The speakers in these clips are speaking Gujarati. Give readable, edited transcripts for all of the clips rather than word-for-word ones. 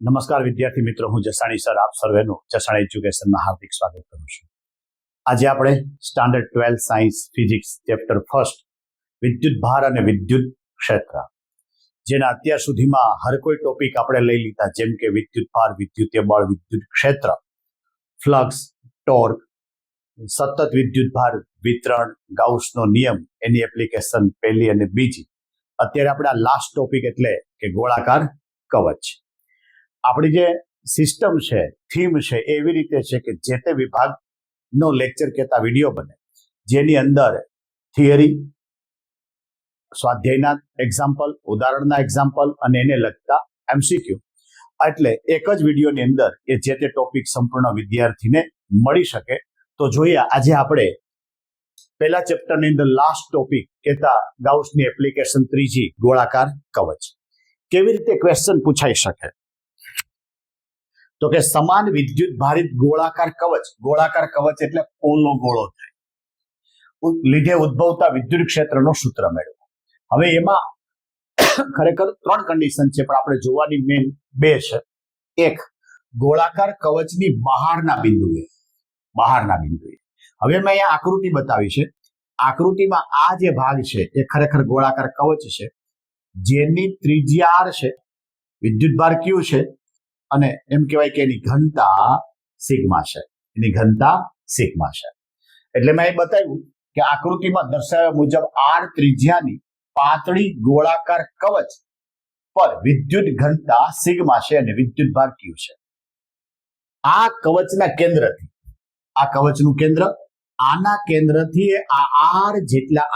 નમસ્કાર વિદ્યાર્થી મિત્રો, હું જસાણી સર આપ સર્વેનું જસાણી એજ્યુકેશનમાં હાર્દિક સ્વાગત કરું છું. આજે આપણે standard 12 science physics chapter first વિદ્યુત ભાર અને વિદ્યુત ક્ષેત્ર, જેના અત્યાર સુધીમાં હર કોઈ ટોપિક આપણે લઈ લીધા, જેમ કે વિદ્યુત ભાર, વિદ્યુતીય બળ, વિદ્યુત ક્ષેત્ર, ફ્લક્સ, ટોર્ક, સતત વિદ્યુત ભાર વિતરણ, ગાઉસનો નિયમ, એની એપ્લિકેશન પહેલી અને બીજી. અત્યારે આપણે આ લાસ્ટ ટોપિક એટલે કે ગોળાકાર કવચ. આપણી જે સિસ્ટમ છે, થીમ છે, એવી રીતે છે કે જે તે વિભાગનો લેક્ચર કહેતા વિડીયો બને, જેની અંદર થિયરી, સ્વાધ્યાયના એક્ઝામ્પલ, ઉદાહરણના એક્ઝામ્પલ અને એને લગતા એમસીક્યુ, એટલે એક જ વિડીયોની અંદર એ જે તે ટોપિક સંપૂર્ણ વિદ્યાર્થીને મળી શકે. તો જોઈએ આજે આપણે પહેલા ચેપ્ટરની અંદર લાસ્ટ ટોપિક કહેતા ગાઉસની એપ્લિકેશન ત્રીજી, ગોળાકાર કવચ. કેવી રીતે ક્વેશ્ચન પૂછાઈ શકે? તો કે સમાન વિદ્યુત ભારિત ગોળાકાર કવચ. ગોળાકાર કવચ એટલે પોલો ગોળો થાય, લીધે ઉદ્ભવતા વિદ્યુત ક્ષેત્રનો સૂત્ર મેળવો. હવે એમાં ખરેખર 3 કન્ડિશન છે, પણ આપણે જોવાની મેન 2 છે. એક, ગોળાકાર કવચની બહારના બિંદુએ. હવે મેં અહીંયા આકૃતિ બતાવી છે. આકૃતિમાં આ જે ભાગ છે એ ખરેખર ગોળાકાર કવચ છે, જેની ત્રિજ્યા r છે, વિદ્યુત ભાર q છે, અને એમ કહેવાય કે એની ઘનતા સિગ્મા છે. એટલે મેં એ બતાવ્યું કે આકૃતિમાં દર્શાવ્યા મુજબ r ત્રિજ્યાની પાતળી ગોળાકાર કવચ પર વિદ્યુત ઘનતા સિગ્મા છે અને વિદ્યુત ભાર q છે. આ કવચના કેન્દ્રથી, આ કવચનું કેન્દ્ર, આના કેન્દ્રથી આ r જેટલા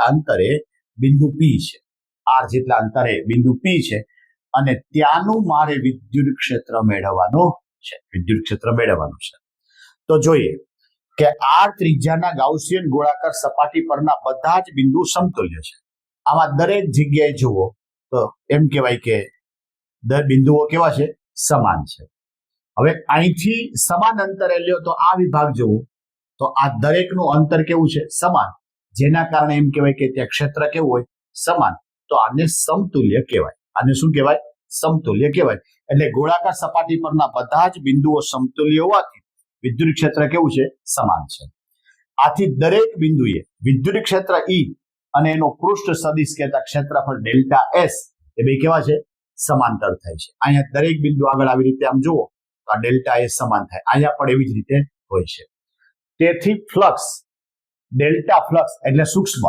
અંતરે બિંદુ p છે. બિંદુ p છે અને ત્યાંનું મારે વિદ્યુત ક્ષેત્ર મેળવવાનું છે. તો જોઈએ કે r ત્રિજ્યાના ગાઉસિયન ગોળાકાર સપાટી પરના બધા જ બિંદુ સમતુલ્ય છે. આમાં દરેક જગ્યાએ જુઓ તો એમ કહેવાય કે દર બિંદુઓ કેવા છે? સમાન છે. હવે અહીંથી સમાન અંતરે લ્યો તો આ વિભાગ જુઓ તો આ દરેકનું અંતર કેવું છે? સમાન. જેના કારણે એમ કહેવાય કે ત્યાં ક્ષેત્ર કેવું હોય? સમાન. તો આને સમતુલ્ય કહેવાય. આને શું કહેવાય? સમતુલ્ય કહેવાય. એટલે ગોળાકાર સપાટી પરના બધા જ બિંદુઓ સમતુલ્ય હોવાથી વિદ્યુત ક્ષેત્ર કેવું છે? સમાન છે. આથી દરેક બિંદુએ વિદ્યુત ક્ષેત્ર E અને એનો પૃષ્ઠ સદિશ કહેતા ક્ષેત્રફળ ડેલ્ટા S એ બે કેવા છે? સમાંતર થાય છે. અહીંયા દરેક બિંદુ આગળ આવી રીતે આમ જુઓ તો આ ડેલ્ટા S સમાન થાય. અહીંયા પણ એવી જ રીતે હોય છે. તેથી ફ્લક્સ, ડેલ્ટા ફ્લક્સ એટલે સૂક્ષ્મ,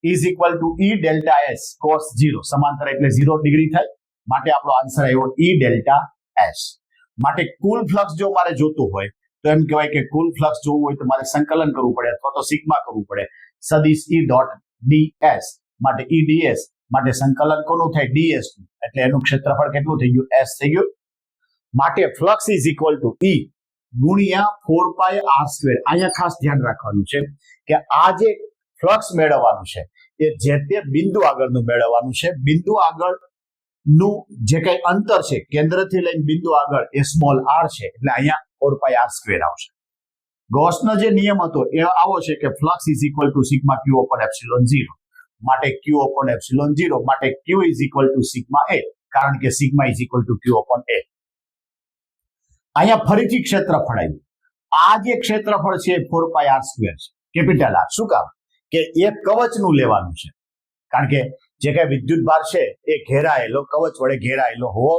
is equal two E delta S cos 0. સમાંતર એટલે 0 ડિગ્રી થાય. માટે આપણો આન્સર આવ્યો E ડેલ્ટા S. માટે કુલ ફ્લક્સ જો મારે જોતું હોય તો એમ કહેવાય કે કુલ ફ્લક્સ જોવું હોય તો મારે સંકલન કરવું પડે અથવા તો સિગ્મા કરવું પડે. સદિશ E ડોટ ds માટે E ds માટે સંકલન કોનું થાય? ds. એટલે એનું ક્ષેત્રફળ કેટલું થઈ ગયું? S થઈ ગયું. માટે flux is equal two E ગુણ્યા 4πr². અહીંયા ખાસ ધ્યાન રાખવાનું છે કે આ જે ફ્લક્સ મેળવવાનું છે એ જે તે બિંદુ આગળનું મેળવવાનું છે. બિંદુ આગળ નું જે કઈ અંતર છે કેન્દ્રથી લઈને બિંદુ આગળ એ સ્મોલ r છે, એટલે અહીંયા 4πr² આવશે. ગૌસનો જે નિયમ હતો એ આવો છે કે flux is equal to sigma q upon epsilon 0. માટે q upon એપ્સિલોન 0 માટે q is equal to sigma a, કારણ કે sigma is equal two q upon a. અહીંયા ફરીથી ક્ષેત્રફળ આવ્યું. આ જે ક્ષેત્રફળ છે 4πr² છે, કેપિટલ R. શું કામ? કે એ કવચનું લેવાનું છે, કારણ કે જે કઈ વિદ્યુત ભાર છે એ ઘેરાયેલો, કવચ વડે ઘેરાયેલો હોવો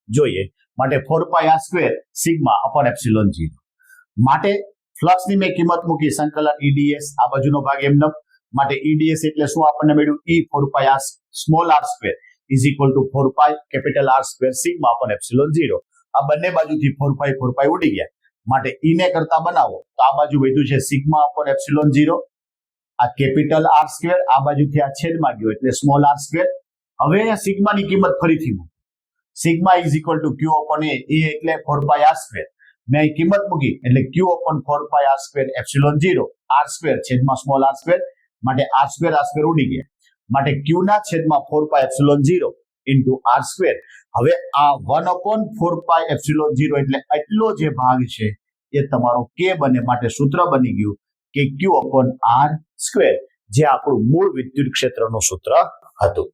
જોઈએ. માટે 4πr² સિગ્મા અપોન એપ્સિલોન 0. માટે ફ્લક્સની મેં કિંમત મૂકી, સંકલન EDS, આ બાજુનો ભાગ એમનો. માટે EDS એટલે શું આપણને મળ્યું? E 4πr small r² is equal to 4π capital R² sigma upon epsilon 0. આ બંને બાજુથી 4π ઉડી ગયા. માટે E ને કરતા બનાવો તો આ બાજુ વધ્યું છે સિગ્મા અપોન એપ્સિલોન 0, આ કેપિટલ R², આ બાજુથી આ છેદમાં ગયો એટલે સ્મોલ r². હવે અહીંયા સિગ્માની કિંમત ફરીથી મૂકો. Sigma is equal two q upon a, એટલે 4πr². મેં અહીં કિંમત મૂકી એટલે q upon 4πr² epsilon 0 r² છેદમાં સ્મોલ r². માટે r² ઉડી ગયા. માટે q ના છેદમાં 4π એપ્સિલોન 0 ઇન્ટુ r². હવે આ 1 અપોન 4π એપ્સિલોન 0 એટલે એટલો જે ભાગ છે એ તમારો k બને. માટે સૂત્ર બની ગયું કે q અપોન r², જે આપણું મૂળ વિદ્યુત ક્ષેત્રનું સૂત્ર હતું.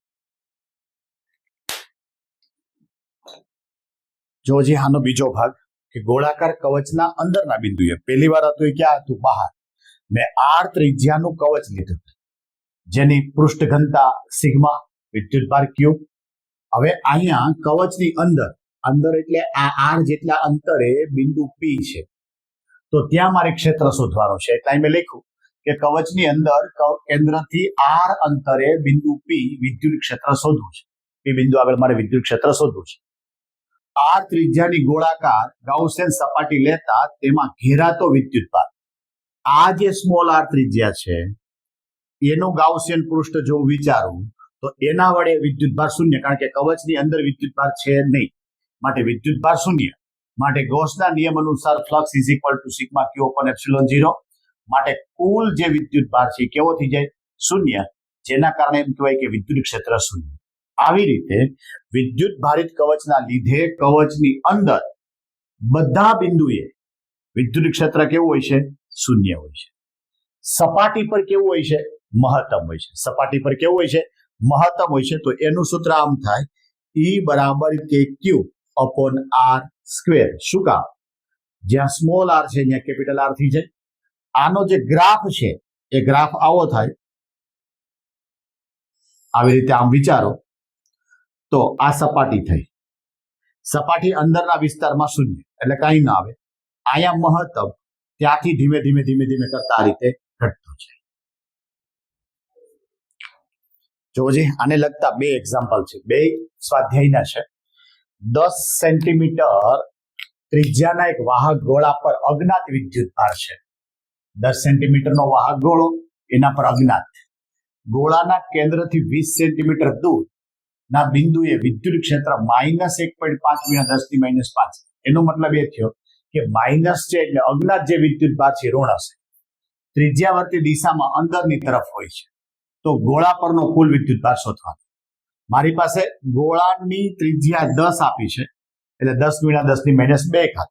જો જે આનો બીજો ભાગ કે ગોળાકાર કવચના અંદરના બિંદુએ પહેલી વાર હતું એ ક્યાં હતું? બહાર. મેં આર ત્રિજ્યાનું કવચ લીધું જેની પૃષ્ઠ ઘનતા સિગ્મા, વિદ્યુતભાર ક્યુ. હવે અહીંયા કવચની અંદર એટલે આ આર જેટલા અંતરે બિંદુ પી છે, તો ત્યાં મારે ક્ષેત્ર શોધવાનું છે. એટલે મેં લખ્યું કે કવચની અંદર કેન્દ્રથી આર અંતરે બિંદુ પી વિદ્યુત ક્ષેત્ર શોધવું છે. પી બિંદુ આગળ મારે વિદ્યુત ક્ષેત્ર શોધવું છે. આર ત્રિજ્યાની ગોળાકાર ગાઉસિયન સપાટી લેતા તેમાં ઘેરાતો વિદ્યુતભાર, આ જે સ્મોલ આર ત્રિજ્યા છે એનું ગાઉસિયન પૃષ્ઠ જો વિચારું તો એના વડે વિદ્યુતભાર શૂન્ય, કારણ કે કવચની અંદર વિદ્યુતભાર છે નહીં, માટે વિદ્યુતભાર શૂન્ય. માટે ગૌસના નિયમ અનુસાર flux is equal to sigma Q upon epsilon 0. માટે કુલ જે વિદ્યુતભાર છે કેવો થઈ જાય? શૂન્ય. જેના કારણે એમ કહેવાય કે વિદ્યુત ક્ષેત્ર શૂન્ય. આવી રીતે વિદ્યુત ભારિત કવચના લીધે કવચની અંદર બધા બિંદુએ વિદ્યુત ક્ષેત્ર કેવું હોય છે? શૂન્ય હોય છે. સપાટી પર કેવું હોય છે? મહત્તમ હોય છે. સપાટી પર કેવું હોય છે? મહત્તમ હોય છે. તો એનું સૂત્ર આમ થાય E બરાબર કે ક્યુ અપોન આર સ્ક્વેર. શું કામ? જ્યાં સ્મોલ આર છે ત્યાં કેપિટલ આર થઈ જાય. આનો જે ગ્રાફ છે એ ગ્રાફ આવો થાય. આવી રીતે આમ વિચારો તો આ સપાટી થઈ. સપાટી અંદરના વિસ્તારમાં શૂન્ય એટલે કાંઈ ના આવે. અહીંયા મહત્તમ, ત્યાંથી ધીમે ધીમે ધીમે ધીમે કરતા આ રીતે ઘટતો જાય. જોજી, આને લગતા બે એક્ઝામ્પલ છે, બે સ્વાધ્યાયના છે. 10 સેન્ટીમીટર ત્રિજ્યાના એક વાહક ગોળા પર અજ્ઞાત વિદ્યુતભાર છે. 10 સેન્ટીમીટરનો વાહક ગોળો, એના પર અજ્ઞાત. ગોળાના કેન્દ્રથી 20 સેન્ટીમીટર દૂર ના બિંદુએ વિદ્યુત ક્ષેત્ર -1.5 × 10⁻⁵. એનો મતલબ એ થયો કે માઇનસ છે એટલે અજ્ઞાત જે વિદ્યુતભાર છે ઋણ હશે. ત્રિજ્યાવર્તી દિશામાં અંદરની તરફ હોય છે. તો ગોળા પરનો કુલ વિદ્યુતભાર શોધવાનો. મારી પાસે ગોળાની ત્રિજ્યા 10 આપી છે એટલે 10 × 10⁻².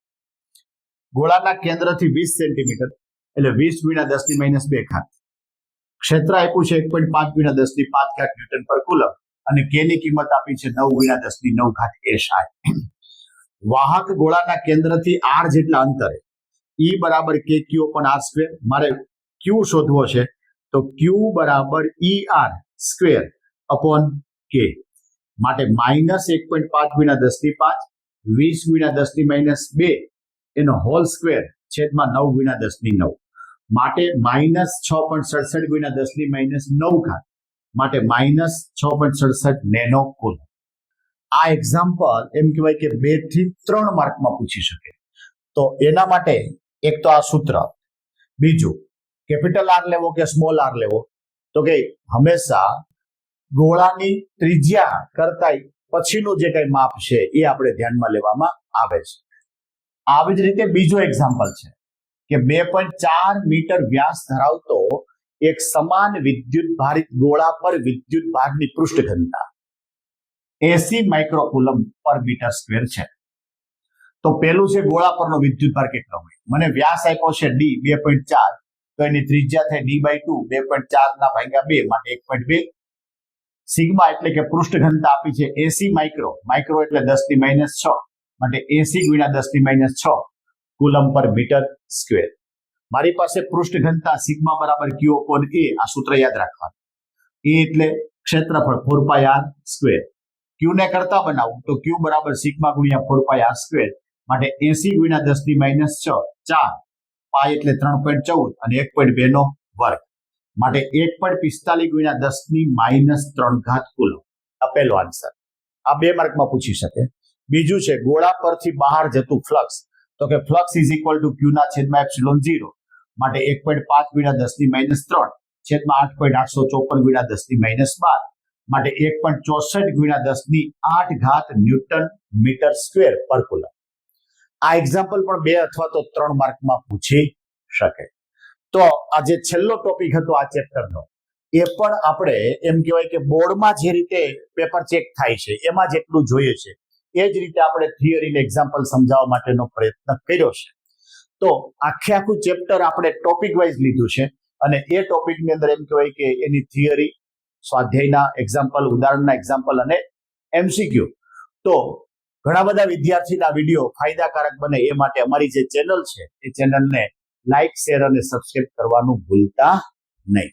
ગોળાના કેન્દ્રથી 20 સેન્ટીમીટર એટલે 20 × 10⁻². ક્ષેત્ર આપ્યું છે 1.5 × 10⁵ ન્યૂટન પર કુલમ અને કે ની કિંમત આપી છે 9 × 10⁹ SI. વાહક ગોળાના કેન્દ્રથી r જેટલા અંતરે E બરાબર કે ક્યુ અપોન આર સ્ક્વેર. મારે ક્યુ શોધવો છે તો ક્યુ બરાબર ER સ્ક્વેર અપોન કે. માટે -1.5 × 10⁵, 20 × 10⁻² એનો હોલ સ્ક્વેર છેદમાં 9 × 10⁹. માટે -6.67 × 10⁻⁹. માટે -6.67 નેનો કુલમ. આ એક્ઝામ્પલ એમ કહેવાય કે 2 થી 3 માર્કમાં પૂછી શકે. તો એના માટે એક તો આ સૂત્ર, બીજું કેપિટલ આર લેવો કે સ્મોલ આર લેવો, તો કે હંમેશા ગોળાની ત્રિજ્યા કરતા પછીનું જે કઈ માપ છે એ આપણે ધ્યાનમાં લેવામાં આવે છે. આવી જ રીતે બીજો એક્ઝામ્પલ છે કે 2.4 મીટર વ્યાસ ધરાવતો એક સમાન વિદ્યુત ભારિત ગોળા પર વિદ્યુત ભારની પૃષ્ઠ ઘનતા 80 માઇક્રોકુલમ પર મીટર સ્ક્વેર છે. તો પેલું છે ગોળા પરનો વિદ્યુત ભાર કેટલો હોય. મને વ્યાસ આપ્યો છે d 2.4, તો એની ત્રિજ્યા થાય d/2, 2.4 ના ભાગ્યા 2 માટે 1.2. સિગ્મા એટલે કે પૃષ્ઠ ઘનતા આપી છે 80 માઇક્રો એટલે 10⁻⁶, માટે 80 × 10⁻⁶ કુલમ પર મીટર સ્ક્વેર. મારી પાસે પૃષ્ઠ ઘનતા સિગ્મા બરાબર ક્યુ અપોન a, આ સૂત્ર યાદ રાખવાનું. a એટલે ક્ષેત્રફળ 4πr². ક્યુ ને કરતા બનાવું તો ક્યુ બરાબર સિગ્મા × 4πr². માટે 80 × 10⁻⁶, 4 પાઈ એટલે 3.14 અને 1.2 નો વર્ગ. માટે 1.45 × 10⁻³ કુલમ. આ પહેલો આન્સર. આ 2 માર્કમાં પૂછી શકે. બીજું છે ગોળા પરથી બહાર જતું ફ્લક્સ, તો કે ફ્લક્સ ઇઝ ઇક્વલ ટુ ક્યુ ના છેદમાં એપ્સિલોન 0. માટે 1.5 × 10⁻³ છેદમાં 8.854 × 10⁻12. માટે 1.64 × 10⁸ ન્યૂટન મીટર સ્ક્વેર પર કુલમ. આ એક્ઝામ્પલ પણ 2 અથવા તો 3 માર્કમાં પૂછી શકે. તો આ જે છેલ્લો ટોપિક હતો આ ચેપ્ટરનો, એ પણ આપણે એમ કહેવાય કે બોર્ડમાં જે રીતે પેપર ચેક થાય છે એમાં જેટલું જોઈએ છે એ જ રીતે આપણે થિયરીને એક્ઝામ્પલ સમજાવવા માટેનો પ્રયત્ન કર્યો છે. તો આખું ચેપ્ટર આપણે ટોપિક વાઇઝ લીધું છે અને એ ટોપિકની અંદર એમ કહેવાય કે એની થિયરી, સ્વાધ્યાયના એક્ઝામ્પલ, ઉદાહરણના એક્ઝામ્પલ અને MCQ. તો ઘણા બધા વિદ્યાર્થીના વિડીયો ફાયદાકારક બને એ માટે અમારી જે ચેનલ છે એ ચેનલને લાઈક, શેર અને સબસ્ક્રાઇબ કરવાનું ભૂલતા નહીં.